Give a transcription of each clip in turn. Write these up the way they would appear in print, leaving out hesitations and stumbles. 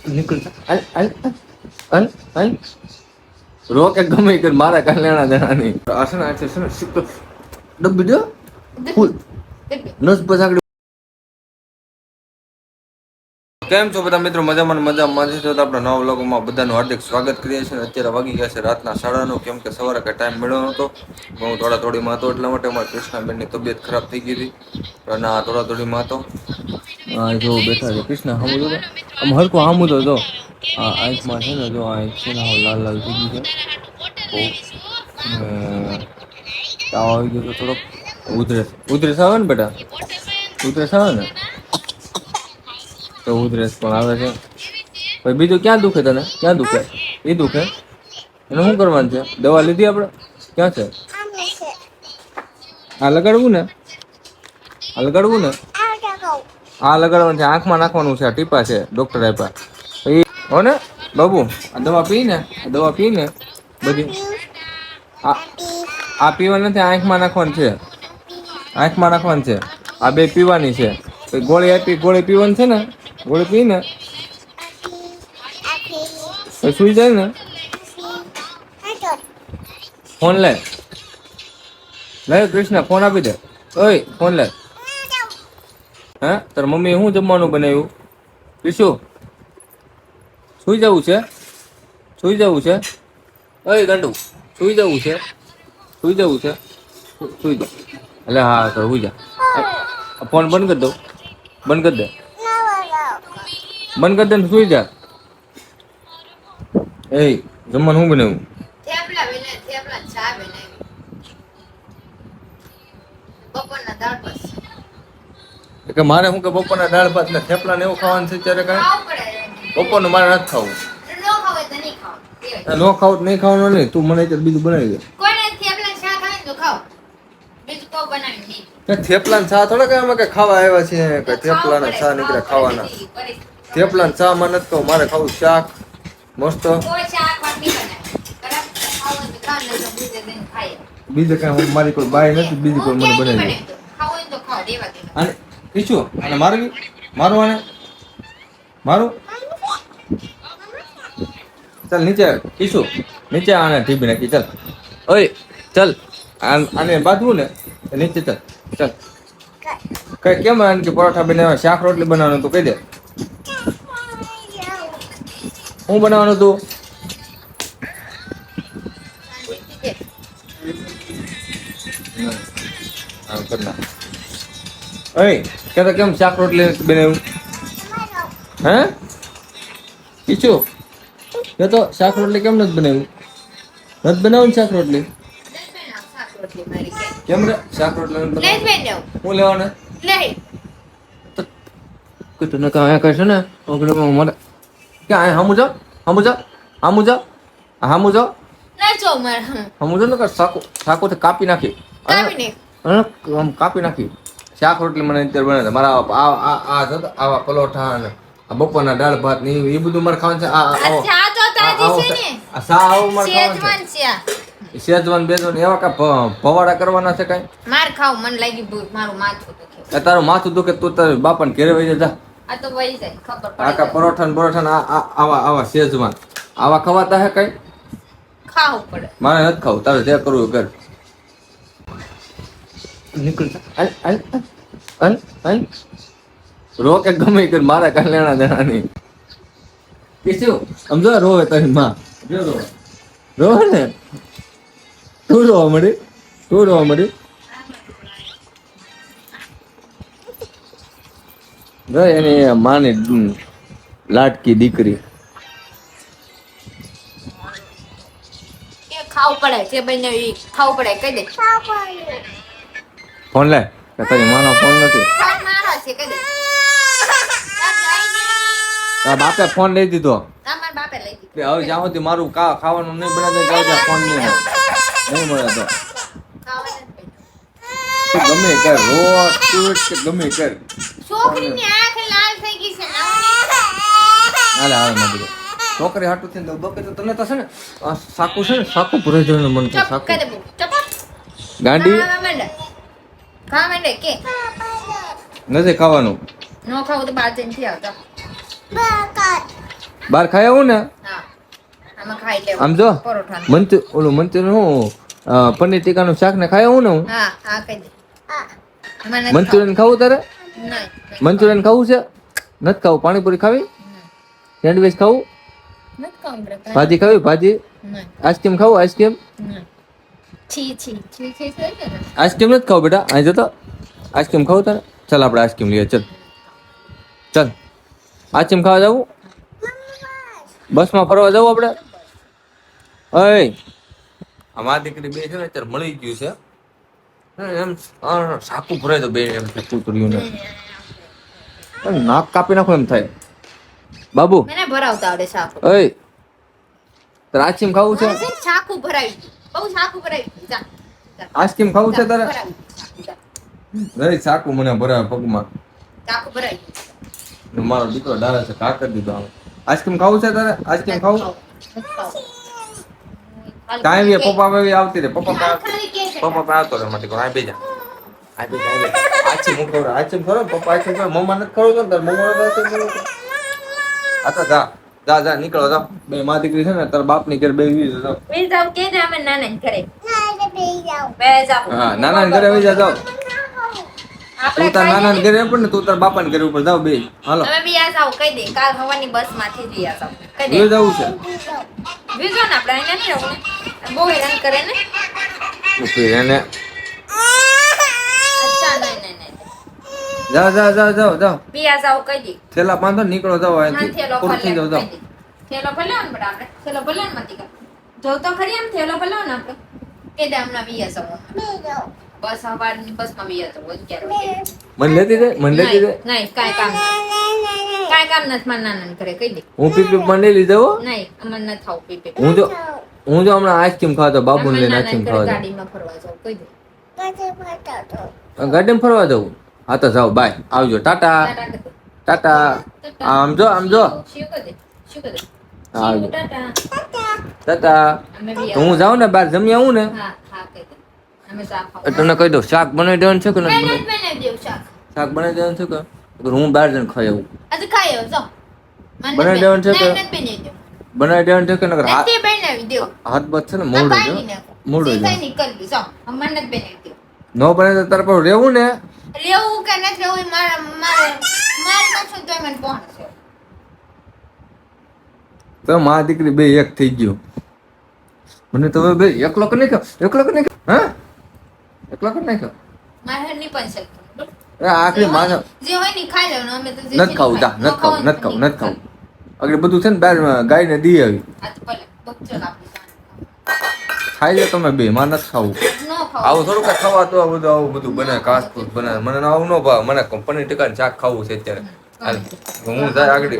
નીકળ હાલ હાલ હાલ હાલ રોકે ગમે કર મારા કલ્યાણા જણા નહીં આસન આ છે ને સિક્કો ડબ્બી દો ફૂલ નસ બજાગડી કેમ છો બધા મિત્રો મજામાં મજામાં છે તો આપણા નવા વ્લોગમાં બધાનું હાર્દિક સ્વાગત કરીએ છીએ અત્યારે વાગી ગયા છે રાતના 9:30 કેમ કે સવારે કઈ ટાઈમ મળ્યો નહોતો હું થોડીમાં હતો એટલા માટે અમારી કૃષ્ણાબેનની તબિયત ખરાબ થઈ ગઈ હતી અને આ થોડીમાં હતો જો બેઠા છે કૃષ્ણ સામું તો આમ હરખું સામું તો જો આ આંખમાં છે ને જો આ આંખ છે ને લાલ લાલ થઈ ગઈ છે તાવ આવી ગયો તો થોડોક ઉધરસ આવે ને બેટા ઉધરસ આવે ને તો ઉધરસ પણ આવે છે ભાઈ બીજું ક્યાં દુખે તને ક્યાં દુખે એ દુખે એને શું કરવાનું છે દવા લીધી આપણે ક્યાં છે આ લગાડવું ને આ લગાડવું ને આ લગાડવાનું છે આંખમાં નાખવાનું છે આ ટીપા છે ડોક્ટર આપ્યા એ હો ને બાબુ આ દવા પીને બધી આ પીવાની નથી આંખમાં નાખવાની છે આંખમાં નાખવાની છે આ બે પીવાની છે ગોળી આપી ગોળી પીવાની છે ને ગોળી પીને સુઈ જાય ને ફોન લે કૃષ્ણ ફોન આપી દે ઓય ફોન લે હે તાર મમ્મી શું જમવાનું બનાવ્યું પીશું સુઈ જવું છે ઓય ગાંડુ સુઈ જવું છે સુઈ જા એટલે હા તો સુઈ જા ફોન બંધ કરી દો બંધ કરી દે ને સુઈ જા એ જમવાનું શું બનાવ્યું કે મારે શું કે બપોરના દાળ ભાત ને થેપલા ને એવું ખાવાનું છે ત્યારે કઈ બપોરનું મારે નથી ખાવું ન ખાવું નહીં ખાવાનું નહીં તું મને બીજું બનાવી દે થેપલા ને ચા થોડા કઈ અમે કઈ ખાવા આવ્યા છીએ કઈ થેપલા ને ચા નીકળ્યા ખાવાના થેપલા ને ચા માં નથી ખાવું મારે ખાવું શાક મસ્ત બીજે કઈ મારી કોઈ બાઈ નથી બીજી કોઈ મને બનાવી દે અને પીછું અને મારું ચાલ નીચે પીછું નીચે આને ટીપી નાખી ચાલ ઓય ચાલ આને બાંધવું ને નીચે ચાલ કઈ કેમ કે પરોઠા બનાવ્યા શાક રોટલી બનાવવાનું તું કહી દે શું બનાવવાનું તું કે તો કેમ શાક રોટલી બનાવ્યું હે પીછું કે તો શાક રોટલી કેમ નથી બનાવ્યું શાક રોટલી કેમ રે શાક રોટલી હું લેવાના તને કાંઈ કરશે ને મને ક્યાં હમું જાઓ ને શાકો કાપી નાખી શાક રોટલી મને અત્યારે બનાવે મારા આવા પલોઠા અને બપોરના દાળ ભાત ને એ બધું મારે ખાવાનું છે શેજવાન બેજવાન એવા કા ભવાડા કરવાના છે કઈ માર ખાવ મન લાગી મારું માથું દુખે તારું માથું દુખે તું તારા બાપાને ઘરે વઈ જા આ તો વઈ જાય ખબર પડે આકા પરોઠા આવા શેજવાન આવા ખવાતા હે કઈ ખાવું પડે મારે નથી ખાવું તારે જે કરવું કર નીકળ હાલ રોકે ગમે કર મારા કલ્યાણા જણા નહીં પીછું સમજો રોવે તારી માં જો રોવે ને તું રોવા મળી એની માની લાટકી દીકરી ખાવું પડે જે બને ખાવું પડે કહી દે ફોન લે તારી માનો ફોન નથી મારો છે કહી દે બાપે ફોન લઈ દીધો મારા બાપે લઈ દીધો હવે જ્યાં સુધી મારું ખાવાનું નહીં બનાવે ત્યાં ફોન નહીં મળે તો ગમે કર રોટ ટૂટ કે ગમે કર છોકરીની આંખ લાલ થઈ ગઈ છે હાલે મગરો છોકરી હાટું થઈને બકે તો તને તો છે ને સાકુ છે ને સાકુ ભરે જવાનું મન થાય સાકુ ગાંડી ખા માંડે કે નથી ખાવાનું નો ખાવું તો બાર જઈને થી આવતા બહાર ખાઈ આવું ને હા આમાં ખાઈ લેવું આમ જો પરોઠા ઓલું મંચુરિયન હું પનીર ટીકાનું શાક ને ખાઈ આવું ને હું હા હા કહી દે મને મંચુરિયન ખાવું તારે નહીં મંચુરિયન ખાવું છે નથી ખાવું પાણીપુરી ખાવી સેન્ડવિચ ખાવું નથી ખાવું બ્રેક ભાજી ખાવી ભાજી નહીં આઈસ્ક્રીમ ખાવું આઈસ્ક્રીમ નહીં છી છી છી છી થઈ ગયું ને આઈસ્ક્રીમ નથી ખાવું બેટા અહીં જતો આઈસ્ક્રીમ ખાવું તારે ચાલ આપણે આઈસ્ક્રીમ લઈએ ચાલ ચાલ આઈસ્ક્રીમ ખાવા જવું બસમાં ફરવા જવું આપણે ઓય અમારી દીકરી બે છે ને અત્યારે મળી ગયું છે એમ સાકું ભરાય તો બે એમ કૂતર્યું ને નાક કાપી નાખો એમ થાય બાબુ મને ભરાવતા આવડે શાકુ ઓય તારે આઈસ્ક્રીમ ખાવું છે શાકુ ભરાવી બહુ શાકુ ભરાવી જા આઈસ્ક્રીમ ખાવું છે તારે ભરાવી નહીં સાકું મને ભરાવે પગમાં શાકુ ભરાવી મારો દીકરો ડારે છે કા કરી દીધો આઈસ્ક્રીમ ખાવું છે તારે આઈસ્ક્રીમ ખાવું કાંઈ બી પપ્પા બેવી આવતી રે પપ્પા આવતો રે માટે આ બેજા આ બેજા આઈસ્ક્રીમ હું ખવડાવ આઈસ્ક્રીમ ખવડાવ પપ્પા આઈસ્ક્રીમ ખવડાવ મમ્મા નથી ખવડાવતો ને તાર મમ્મા આ તો જા જા જા નીકળો જાઓ બે માં દીકરી છે ને તાર બાપ ની ઘરે બેવી જાઓ બે જાવ કે ને અમે નાના ને ઘરે બે જાવ હા નાના ને ઘરે બેસી જાઓ તું તાર નાના ને ઘરે પણ ને તું તાર બાપા ને ઘરે ઉપર જાવ બે હાલો અમે બી આ જાવ કહી દે કાલ હવાની બસ માંથી જ આ જાવ કહી દે લઈ જવું છે બીજો ને આપણે અહીંયા નહીં રહું ને બહુ હેરાન કરે ને ફિર એને અચ્છા નહીં નહીં નહીં જાઓ જાઓ જાઓ જાઓ જાઓ બી આ જાવ કહી દે થેલા બાંધો નીકળો જાઓ હા અહીંથી થેલો પૂરું થઈ જાઓ ભલે જાઓ થેલો ભલે ને બડા આપણે થેલો ભલે ને મતી કર જો તો ખરી એમ થેલો ભલે ને આપણે કે દે હમણાં બી આ જાવ બસ હવાની બસમાં બી આ જાવ ક્યારે મને લેતી દે મને લેતી દે નહીં કાંઈ કામ નથી મારા નાના કરે કહી દે હું પીપી પણ લઈ લીધો હો. નહીં અમાર ન થાવ પીપે હું જો હમણાં આઈસ્ક્રીમ ખાતો બાબુને લઈને આઈસ્ક્રીમ ખાવા જાઉં. ગાડીમાં ફરવા જાવ કહી દે ગાર્ડન ફરવા જવું હા તો જાઓ બાય આવજો ટાટા ટાટા આમ જો શું કહે દે શું કહે દે આવજો ટાટા ટાટા અમે બી તો હું જાઉં ને બહાર જમી આવું ને હા હા કહી દે અમે ચા ખાવ એટલે તને કહી દઉં શાક બનાવી દેવાનું છે કે નથી મેં બનાવી બનાવી દેવ શાક શાક બનાવી દેવાનું છે કે તો હું બહાર જઈને ખાઈ આવું આજે ખાઈ આવ જાવ બનાવી દેવાનું છે કે? નહીં બનાવી દેવ બનાવી દેવાનું છે કે નકર હાથ નથી બનાવી દેવ હાથ બસ છે ને મોડું છે મોડું છે સીધા નીકળી જાવ અમને નથી બનાવી દેવ ન બને તો તારે પર રહેવું ને લેવું કે નથી લેવું એ મારે પાછું તો મને પહોંચશે તો મા દીકરી બે એક થઈ ગયું મને તો હવે બે એકલો કે નહીં હા એકલો કે નહીં મારે નહીં પણ શકતું આખરી માં જે હોય ને ખાઈ લેવાનું અમે તો જે નથી ખાવું જા નથી ખાવું આગળ બધું છે ને બહાર ગાયને દી આવી આ તો ભલે બચ્ચો આપી ખાઈ લે તમે બે માં નથી ખાવું નો ખાવ આવું થોડું કઈ ખાવા તો આવું બધું બને કાસ્ટ ફૂડ બને મને આવું ન ભાવ મને પનીર ટીકા શાક ખાવું છે અત્યારે હાલ, હું જાય આગળ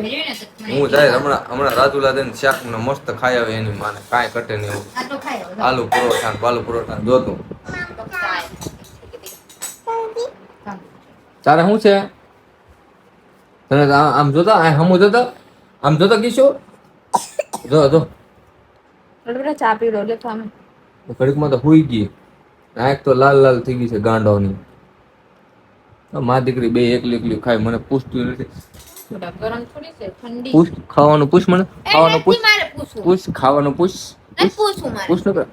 હું જાય હમણાં રાજુલા દઈને શાક ને મસ્ત ખાઈ આવે એની માને કાંઈ કટે નહીં એવું આ તો ખાઈ આવ આલુ પરોઠા જોતું તારે શું છે તને આમ જોતા હમું જોતા આમ જોતા કીશું જો ચા પી લો લે તમે ઘડીકમાં તો હુઈ ગઈ આંખ તો લાલ થઈ ગઈ છે ગાંડોની મા દીકરી બે એકલી ખાય મને પૂછતું નથી ગરમ થોડી છે ઠંડી પૂછ ખાવાનું પૂછ મને ખાવાનું પૂછ મારે પૂછવું પૂછ ખાવાનું પૂછ નથી પૂછવું મારે પૂછ ન કર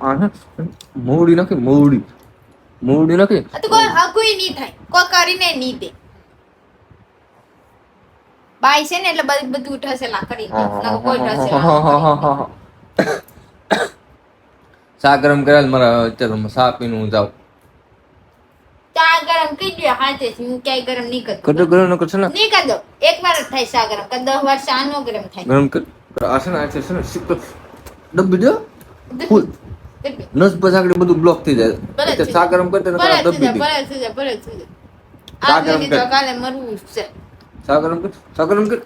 મોવડી નાખી મોવડી નાખી આ તો કોઈ હકુય નહીં થાય કોઈ કરીને નહીં દે બાઈ છે ને એટલે બધું ઠસેલા કરી દે નકર કોઈ ઠસેલા ચા ગરમ કરેલ મારા અત્યારે ચા પીને હું જાઉં ચા ગરમ કરી દો હાથે થી હું ક્યાંય ગરમ નહીં કરતો કટો ગરમ ન કરશે ને નહીં કર દો એક વાર જ થાય ચા ગરમ કર 10 વાર ચા નો ગરમ થાય ગરમ કર આ છે ને આ છે ને શીખ ડબ્બી દો ફૂલ નસ બસ આગળ બધું બ્લોક થઈ જાય એટલે ચા ગરમ કરતે ને ભલે ડબ્બી દે ભલે ચા આ ગરમ ગરમ કર. તો કાલે મરવું છે ચા ગરમ કર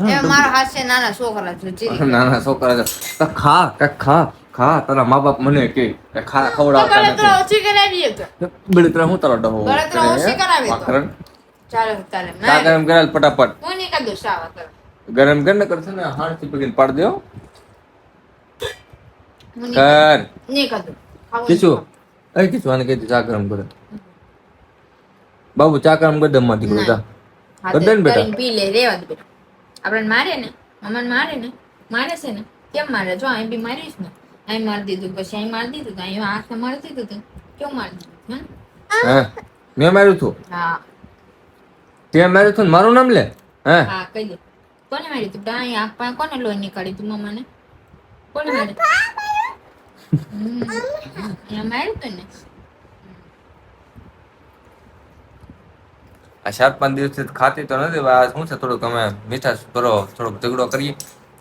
એ મારા હાથ છે નાના છોકરા છે જીરી નાના છોકરા છે તો ખા તારા મા બાપ મને કે ખવડાવતા બળતરા ઓછી કરાવીએ તો નથી બળતરા હું તારો ડહો બળતરા ઓછી કરાવી તો. વાકરણ. ચાલો ચાલે ચા ગરમ કરેલ ફટાફટ હું નહીં કર દઉં શાવા કર ગરમ કર ને કરશે ને હાણથી પકડીને પાડ દો હું કર નહીં કર દઉં ખાવું કીશું કીશું આને કહી દે ચા ગરમ કરે બાબુ ચા ગરમ કરી દે માં દીકરો જા હા, કર દે ને બેટા. કરીને પી લે રેવા દે બેટા આપણને મારે ને અમને મારે છે ને કેમ મારે જો અહીં બી મારીશ ને અહીં મારી દીધું પછી અહીં મારી દીધું અહીં આંખે મારી દીધું તું કેવું મારી દીધું હે મેં માર્યું તું હા તે માર્યું તું ને મારું નામ લે હે હા કહી દે કોને મારી તું અહીં આંખ પાસે કોને લોહી નીકાળી તું મમ્માને કોને મારી અહીંયા માર્યું તું ને આ 4-5 દિવસથી ખાતી તો નથી આ શું છે થોડુંક અમે મીઠાશ કરો થોડોક ઝઘડો કરીએ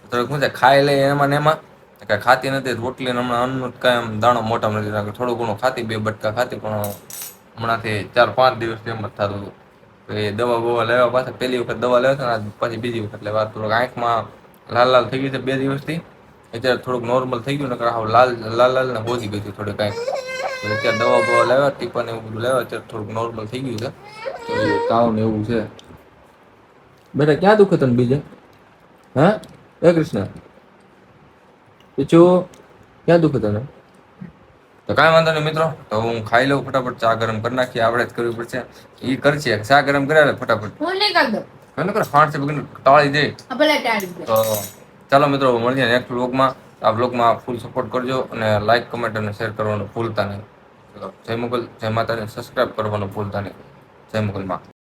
થોડુંક શું છે ખાઈ લઈએ એમાં ને એમાં કાંઈ ખાતી નથી રોટલી ને હમણાં અન્નનું કાંઈ આમ દાણો મોટા નથી નાખે થોડું ઘણું ખાતી 2 બટકા ખાતી પણ હમણાંથી 4-5 દિવસથી એમ જ થતું હતું તો એ દવા બવા લેવા પાછા પહેલી વખત દવા લેવા હતા ને પછી બીજી વખત લેવા થોડુંક આંખમાં લાલ થઈ ગયું છે 2 દિવસથી અત્યારે થોડુંક નોર્મલ થઈ ગયું ને હાવ લાલ ને હોજી ગયું હતું થોડું કાંઈ તો અત્યારે દવા બવા લેવા ટીપા ને એવું બધું લેવા અત્યારે થોડુંક નોર્મલ થઈ ગયું છે તો એ તાવ ને એવું છે બેટા ક્યાં દુખે તને બીજે હા એ કૃષ્ણ પીછું ક્યાં દુખે તને તો કાંઈ વાંધો નહીં મિત્રો તો હું ખાઈ લઉં ફટાફટ ચા ગરમ કરી નાખીએ આપણે જ કરવી પડશે એ કરશે ચા ગરમ કર્યા ફટાફટ હું નહીં કરી દઉં એને કરે ફાંટ બગીને ટાળી દે ભલે ટાળી દે તો ચાલો મિત્રો મળીએ નેક્સ્ટ વ્લોગમાં આ વ્લોગમાં ફૂલ સપોર્ટ કરજો અને લાઈક કમેન્ટ અને શેર કરવાનું ભૂલતા નહીં ચલો જય મુગલ જય માતાને સબસ્ક્રાઈબ કરવાનું ભૂલતા નહીં જય મુગલ માં